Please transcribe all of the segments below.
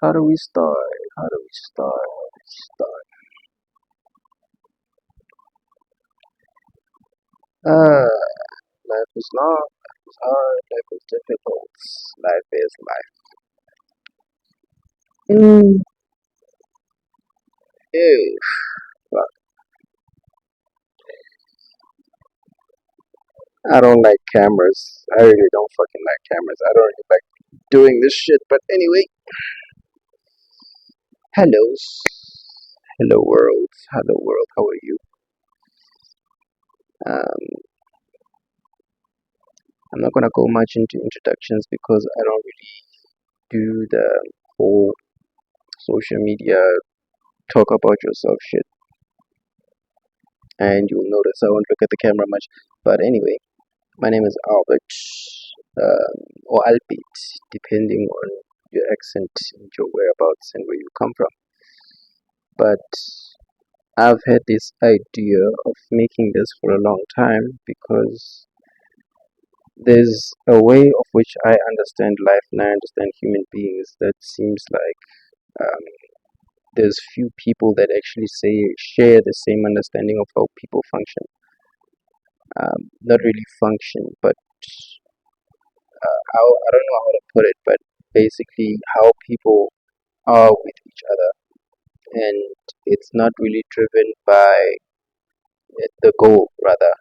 How do we start? How do we start? How do we start? Life is long, life is hard, life is difficult, life is life. Mm, ew, fuck. I don't like cameras. I really don't fucking like cameras. I don't really like doing this shit. But anyway, hellos. Hello world. Hello world. How are you? Um, I'm not gonna go much into introductions because I don't really do the whole social media talk about yourself shit. And you'll notice I won't look at the camera much. But anyway, my name is Albert, or Albert, depending on your accent and your whereabouts and where you come from. But I've had this idea of making this for a long time because there's a way of which I understand life and I understand human beings that seems like um, there's few people that actually say share the same understanding of how people function. Not really function, but how I don't know how to put it, but basically how people are with each other, and it's not really driven by the goal, rather,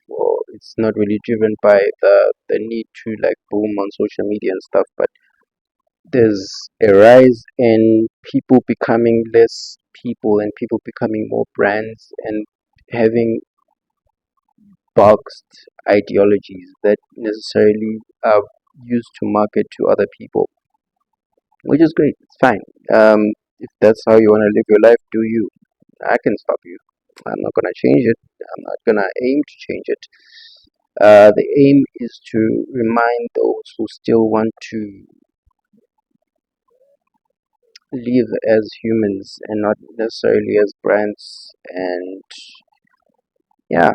or it's not really driven by the need to like boom on social media and stuff, but there's a rise in people becoming less people and people becoming more brands and having boxed ideologies that necessarily are used to market to other people, which is great. It's fine. If that's how you want to live your life, do you? I can stop you. I'm not gonna change it. I'm not gonna aim to change it. The aim is to remind those who still want to live as humans and not necessarily as brands. And yeah,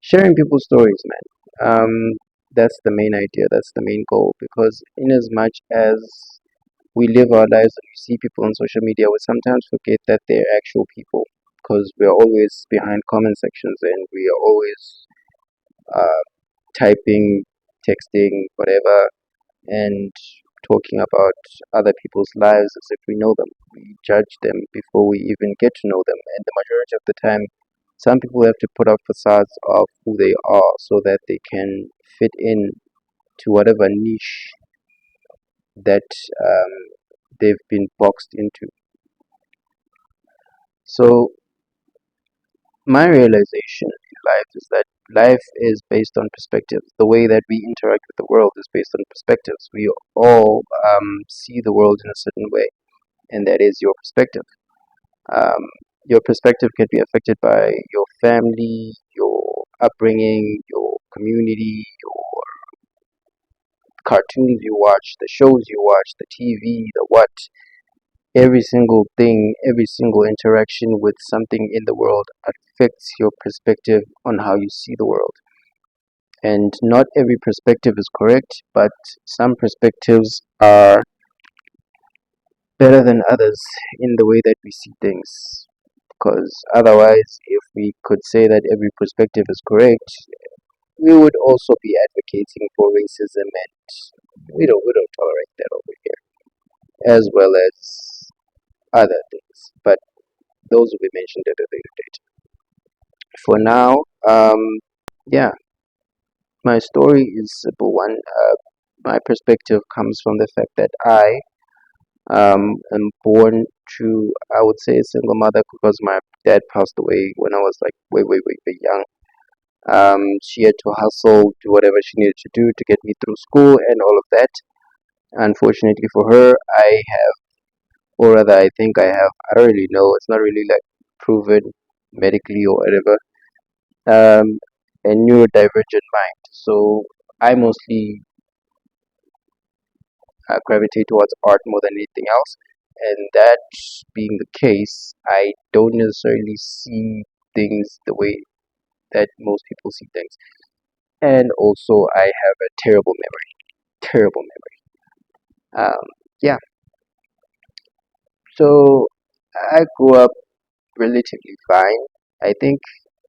sharing people's stories, man. That's the main idea. That's the main goal. Because in as much as we live our lives and we see people on social media, we sometimes forget that they're actual people because we're always behind comment sections and we are always uh, typing, texting, whatever, and talking about other people's lives as if we know them. We judge them before we even get to know them, and the majority of the time, some people have to put up facades of who they are so that they can fit in to whatever niche that they've been boxed into. So my realization in life is that life is based on perspectives. The way that we interact with the world is based on perspectives. We all see the world in a certain way, and that is your perspective. Um, your perspective can be affected by your family, your upbringing, your community, your cartoons you watch, the shows you watch, the TV, the what. Every single thing, every single interaction with something in the world affects your perspective on how you see the world. And not every perspective is correct, but some perspectives are better than others in the way that we see things. Because otherwise, if we could say that every perspective is correct, we would also be advocating for racism, and we don't tolerate that over here, as well as other things. But those will be mentioned at a later date. For now, yeah, my story is a simple one. My perspective comes from the fact that I am born to, I would say, a single mother because my dad passed away when I was like way, way, way, way young. She had to hustle, do whatever she needed to do to get me through school and all of that. Unfortunately for her, I have, or rather, I think I have, I don't really know, it's not really like proven medically or whatever, um, a neurodivergent mind. So I mostly gravitate towards art more than anything else. And that being the case, I don't necessarily see things the way that most people see things. And also, I have a terrible memory. Terrible memory. Yeah. So I grew up relatively fine. I think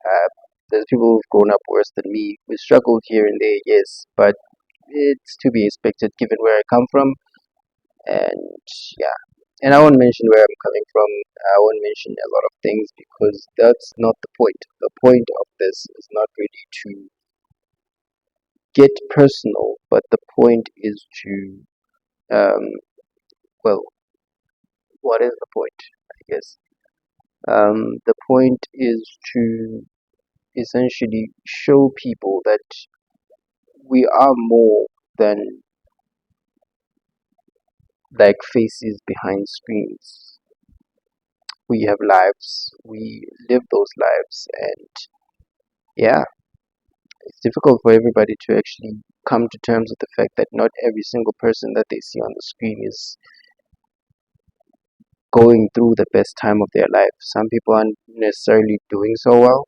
uh, there's people who've grown up worse than me. We struggled here and there, yes, but it's to be expected given where I come from. And yeah, and I won't mention where I'm coming from. I won't mention a lot of things because that's not the point. The point of this is not really to get personal, but the point is to, um, well, what is the point? I guess the point is to essentially show people that we are more than like faces behind screens. We have lives, we live those lives, and yeah, it's difficult for everybody to actually come to terms with the fact that not every single person that they see on the screen is going through the best time of their life. Some people aren't necessarily doing so well,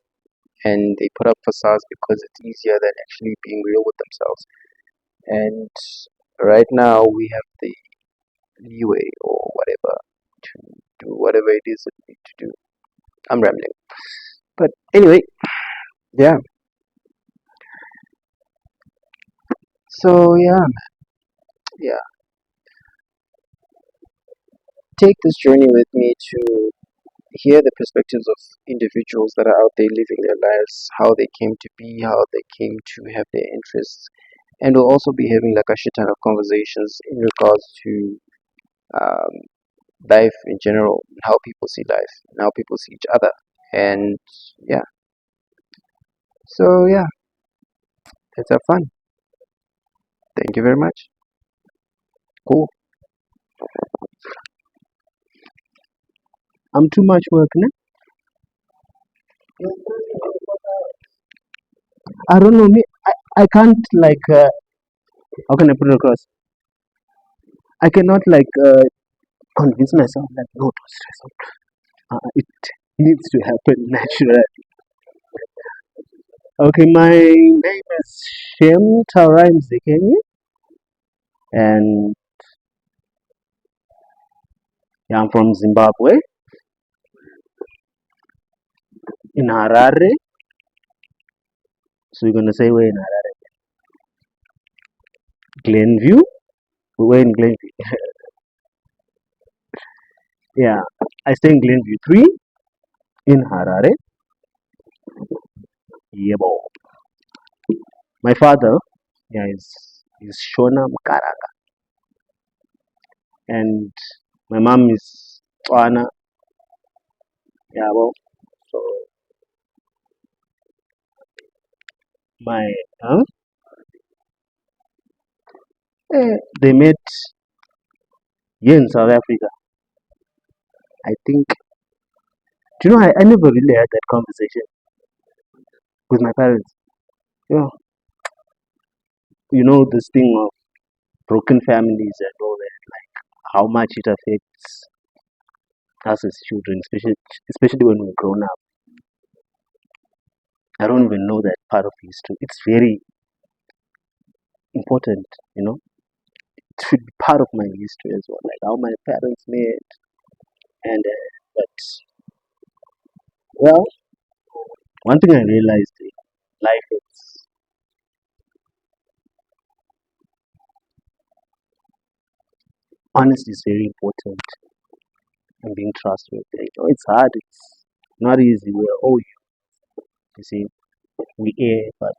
and they put up facades because it's easier than actually being real with themselves. And right now, we have the leeway or whatever to do whatever it is that we need to do. I'm rambling. But anyway, yeah. So yeah, yeah. Take this journey with me to hear the perspectives of individuals that are out there living their lives, how they came to be, how they came to have their interests. And we'll also be having like a shit ton of conversations in regards to um, life in general, how people see life, and how people see each other. And yeah, so yeah, let's have fun. Thank you very much. Cool. I'm too much work, ne? I don't know me. I can't like. How can I put it across? I cannot like convince myself that no, don't stress out. It needs to happen naturally. Okay, my name is Shem Taurai Muzekenyi, and yeah, I'm from Zimbabwe in Harare. So you're gonna say we're in Harare, Glenview. We're in Glenview. Yeah, I stay in Glenview 3 in Harare. Yeah, boy. My father, yeah, is Shona Mkaranga, and my mom is Tswana. Yeah, well, so my they met here in South Africa. I think. Do you know? I never really had that conversation with my parents. Yeah, you know this thing of broken families and all that. How much it affects us as children, especially when we're grown up. I don't even know that part of history. It's very important, you know. It should be part of my history as well, like how my parents met. And but well, one thing I realized in life is honesty is very important and being trustworthy. You know, it's hard. It's not easy. We're all you see. We err, but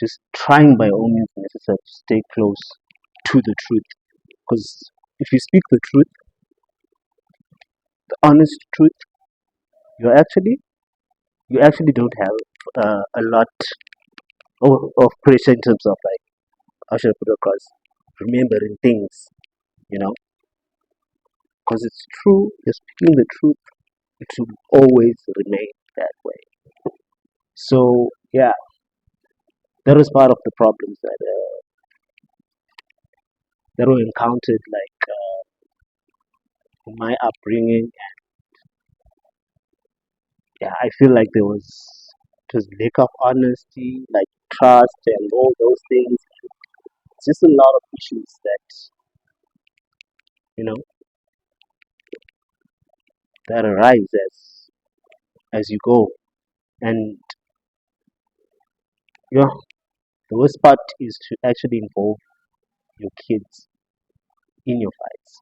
just trying by all means necessary to stay close to the truth. Because if you speak the truth, the honest truth, you actually you actually don't have a lot of pressure in terms of like how should I put it across remembering things, you know, because it's true. You're speaking the truth. It should always remain that way. So yeah, that was part of the problems that were encountered like in my upbringing. Yeah, I feel like there was just lack of honesty, like trust and all those things. It's just a lot of issues that you know, that arise as you go. And yeah, the worst part is to actually involve your kids in your fights.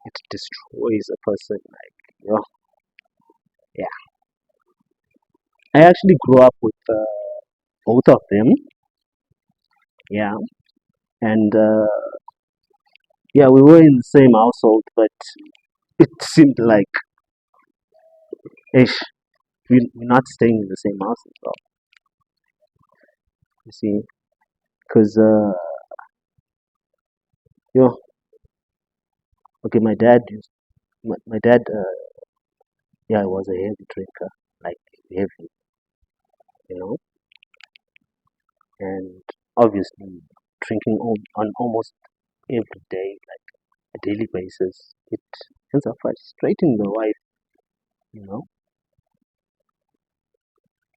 It destroys a person. Like, yeah. I actually grew up with both of them. Yeah, and yeah, we were in the same household, but it seemed like, ish, we're not staying in the same house as well. You see, because yeah, okay, my dad, yeah, was a heavy drinker, like heavy, you know, and obviously drinking on almost every day, like a daily basis, it ends up frustrating the wife, you know,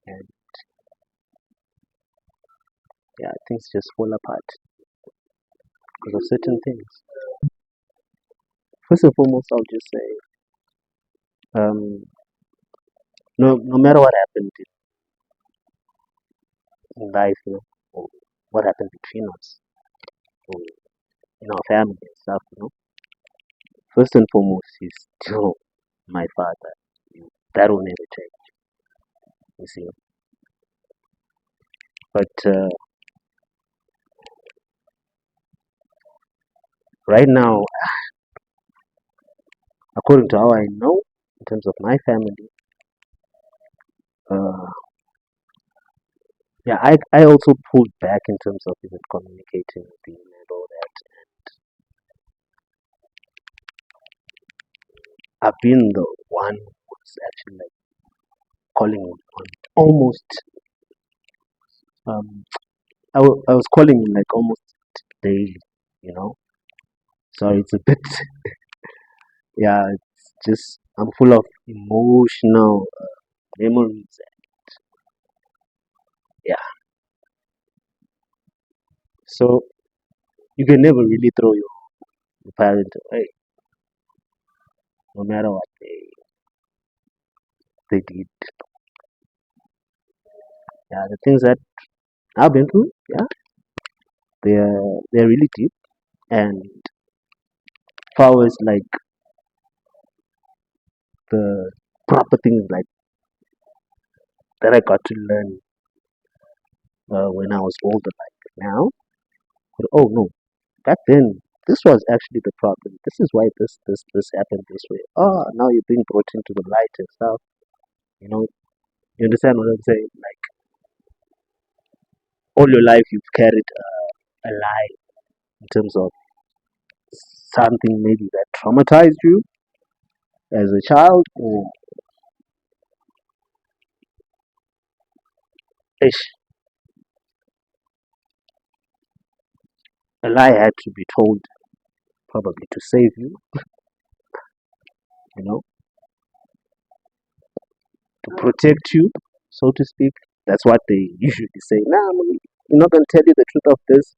and yeah, things just fall apart because of certain things. First and foremost, I'll just say, no matter what happened in life, or what happened between us, or in our family and stuff, first and foremost, he's still my father. That will never change, you see. But right now, according to how I know, in terms of my family, uh, yeah, I also pulled back in terms of even communicating with him and all that. I've been the one who's actually like calling him on almost, um, I was calling him like almost daily, you know. So it's a bit, yeah, it's just, I'm full of emotional memories. Yeah, so you can never really throw your parent away, no matter what they did. Yeah, the things that I've been through, yeah, they're really deep. And far as like the proper things like that I got to learn when I was older, like now. But, oh no, back then this was actually the problem. This is why this happened this way. Oh, now you're being brought into the light and stuff. You know, you understand what I'm saying? Like all your life you've carried a lie in terms of something maybe that traumatized you as a child, or ish, a lie had to be told probably to save you. You know, to protect you, so to speak. That's what they usually say. Nah, we're not going to tell you the truth of this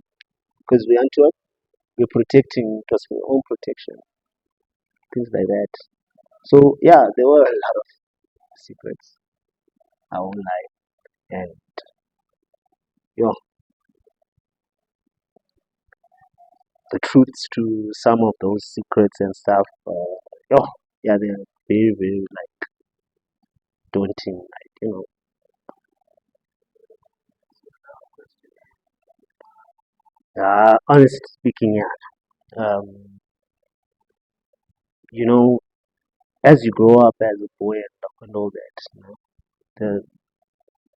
because we aren't sure. We're protecting just for your own protection, things like that. So yeah, there were a lot of secrets I won't lie, and yeah, the truths to some of those secrets and stuff. Yeah, yeah, they're very very like daunting. Like honestly speaking, yeah. You know, as you grow up as a boy and all that, there are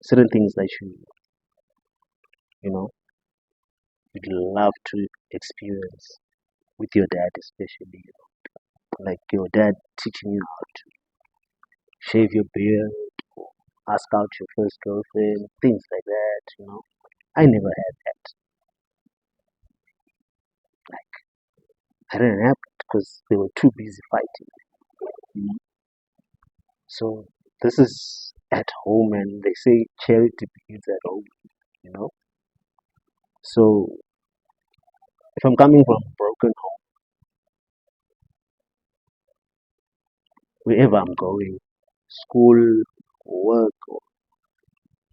certain things that you know you'd love to experience with your dad, especially. Like your dad teaching you how to shave your beard, or ask out your first girlfriend, things like that. I never had that. Like I didn't have it because they were too busy fighting. You know? So this is at home, and they say charity begins at home. You know. So if I'm coming from a broken home, wherever I'm going, school, work, or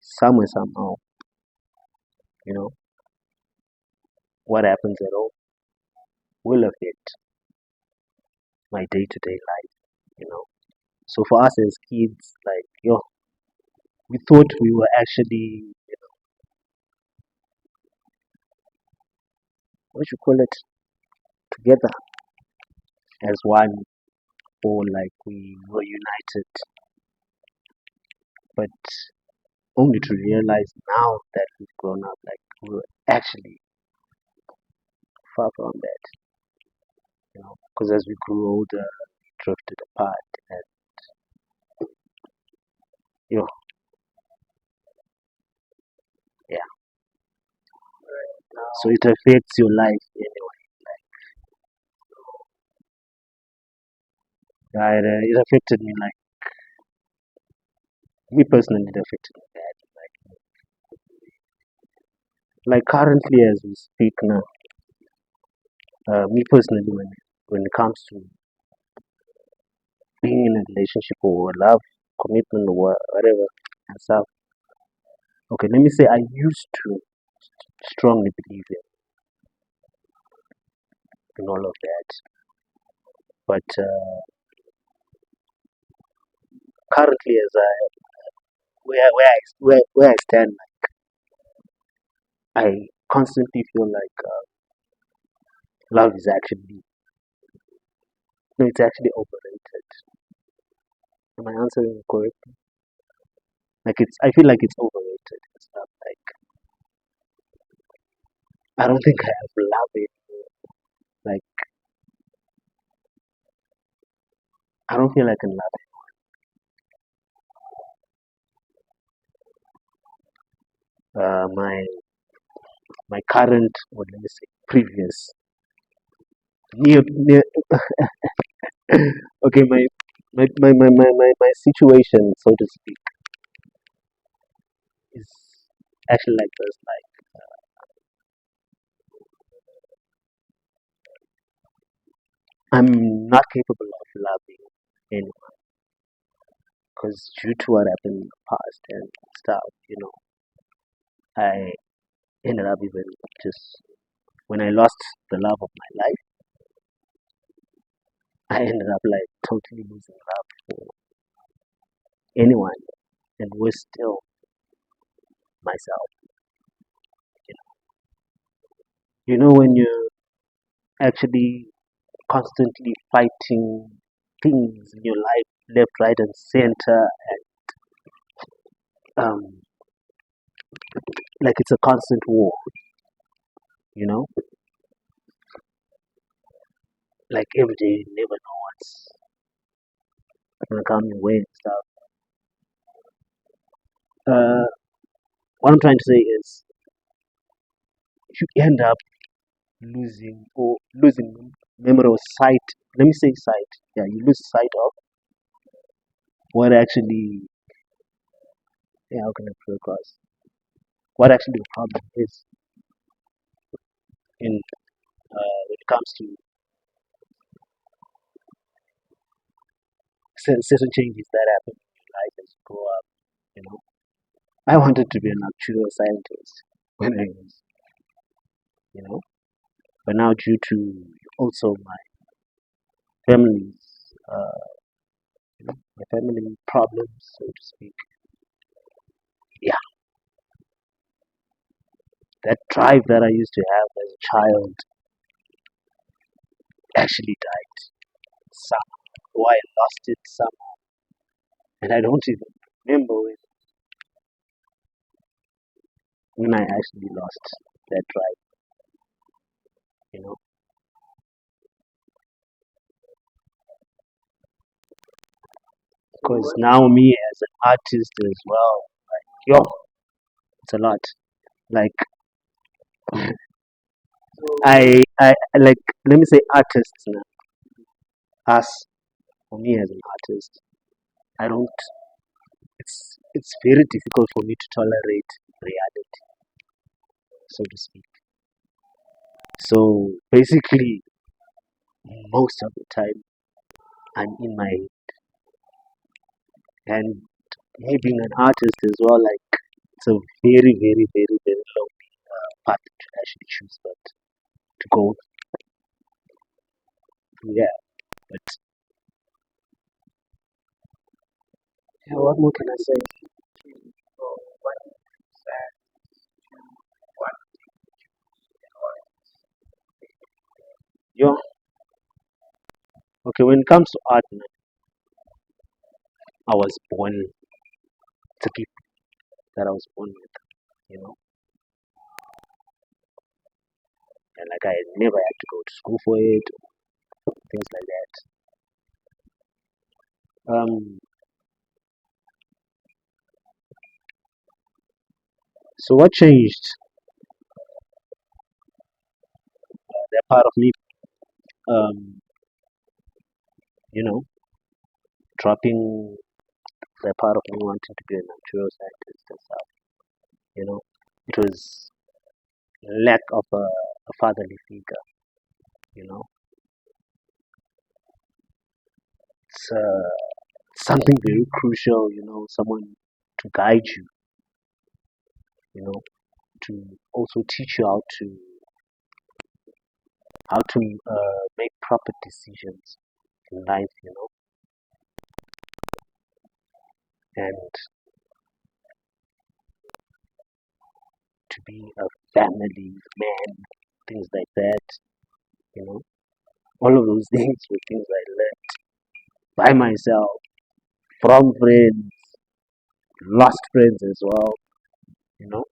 somewhere, somehow, you know, what happens at home will affect my day-to-day life, you know. So for us as kids, like, yo, we thought we were actually, what you call it, together as one, or like we were united, but only to realize now that we've grown up, like we were actually far from that, you know, because as we grew older, we drifted apart, and you know, yeah. So it affects your life anyway. Right? It affected me, like me personally, it affected me bad. Like currently, as we speak now, me personally, when it comes to being in a relationship or love, commitment, or whatever and stuff. Okay, let me say I used to strongly believe in all of that, but currently, as I where I stand, I constantly feel like love is actually no, it's actually overrated. Am I answering correctly? Like I feel like it's overrated and stuff. Like I don't think I have love it. Like I don't feel like I can love it. My current, or let me say previous, near okay, my situation, so to speak, is actually like this. Like I'm not capable of loving anyone because due to what happened in the past and stuff, I ended up even just when I lost the love of my life, I ended up like totally losing love for anyone, and was still myself. When you're actually constantly fighting things in your life, left, right, and center, um, like it's a constant war. You know, like every day, you never know what's gonna come your way and stuff. What I'm trying to say is, you end up losing memory or sight. Let me say sight. Yeah, you lose sight of what actually. Yeah, how can I put it across? What actually the problem is in when it comes to certain changes that happen in your life as you grow up. You know, I wanted to be an actual scientist when I was, you know, but now due to also family's, uh, my family problems, so to speak. Yeah, that drive that I used to have as a child actually died somehow. Or I lost it somehow, and I don't even remember when I actually lost that drive. You know, because now me as an artist as well, yo, it's a lot. Like I like, let me say artists now. Us, for me as an artist, I don't. It's very difficult for me to tolerate reality, so to speak. So basically, most of the time, I'm in my head. And me being an artist as well, like it's a very, very, very, very lonely path to actually choose, but to go, yeah. But yeah, what more can I say? Yeah, okay. When it comes to art, man, I was born. It's a gift that I was born with, you know, and like I never had to go to school for it, things like that. So what changed? That part of me, um, you know, dropping that part of me wanting to be a natural scientist and stuff. You know, it was lack of a fatherly figure. You know, it's something very crucial. You know, someone to guide you. You know, to also teach you how to make proper decisions in life. You know, and to be a family man, things like that. You know, all of those things were things I learned by myself from friends, lost friends as well. You know,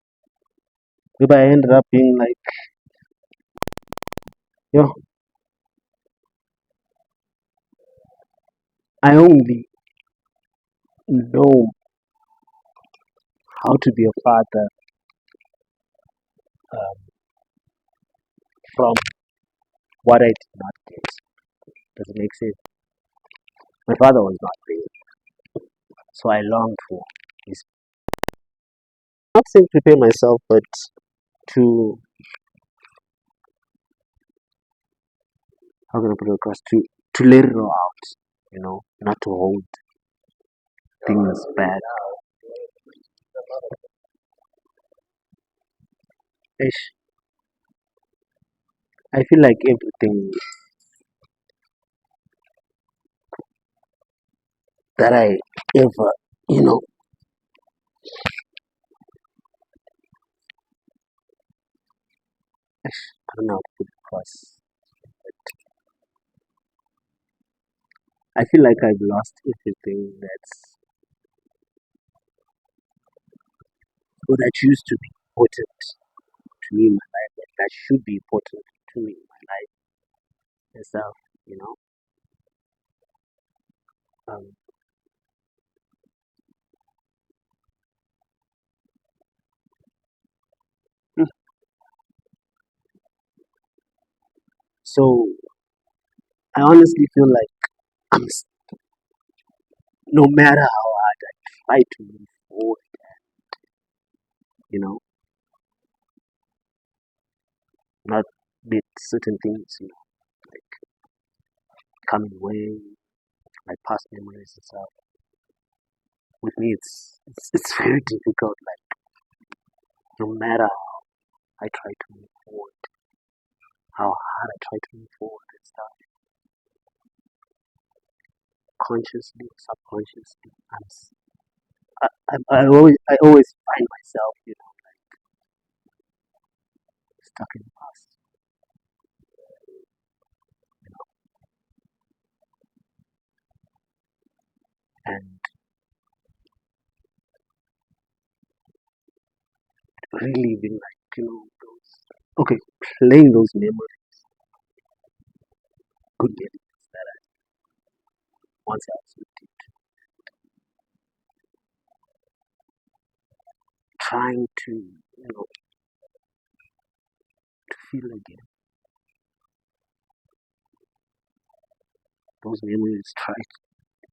maybe I ended up being like, yo, I only know how to be a father um, from what I did not get. Does it make sense? My father was not there, so I longed for his. Not saying prepare myself, but to how can I put it across? To let it all out. You know, not to hold things back. Ish. I feel like everything that I ever, you know, I don't know how to put it across. I feel like I've lost everything that used to be important to me in my life, that should be important to me in my life and stuff, you know. Um, so I honestly feel like no matter how hard I try to move forward, you know, not with certain things, you know, like coming away, like past memories and stuff. With me, it's very difficult. Like no matter how I try to move forward, how hard I try to move forward and stuff, consciously or subconsciously, I always find myself, you know, stuck in the past, you know, and reliving like, you know, those okay, playing those memories, good memories that I once I was with, trying to, you know, to feel again those memories. Try,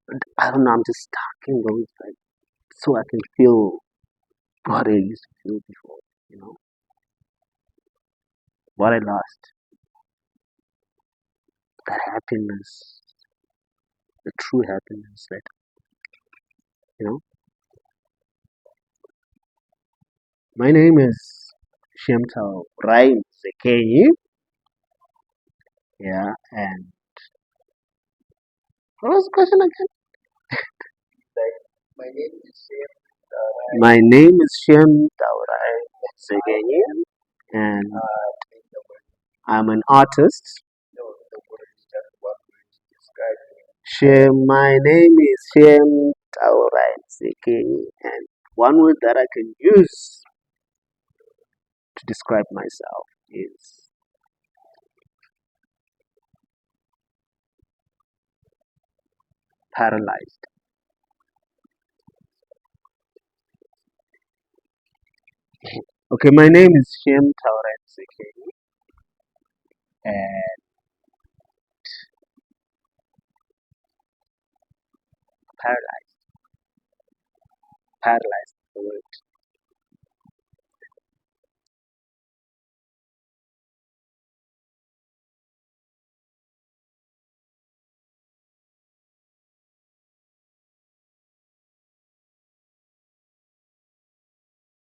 and I don't know, I'm just stuck in those like so I can feel what I used to feel before, you know, what I lost, that happiness, the true happiness that You know, my name is Shem Taurai Muzekenyi. Yeah, and what was the question again? My name is Shem Taurai Muzekenyi, and I'm an artist. My name is Shem Taurai Muzekenyi, and one word that I can use to describe myself is paralyzed. Okay, my name is Shem Taurai Muzekenyi, and paralyzed. Paralyzed. The word.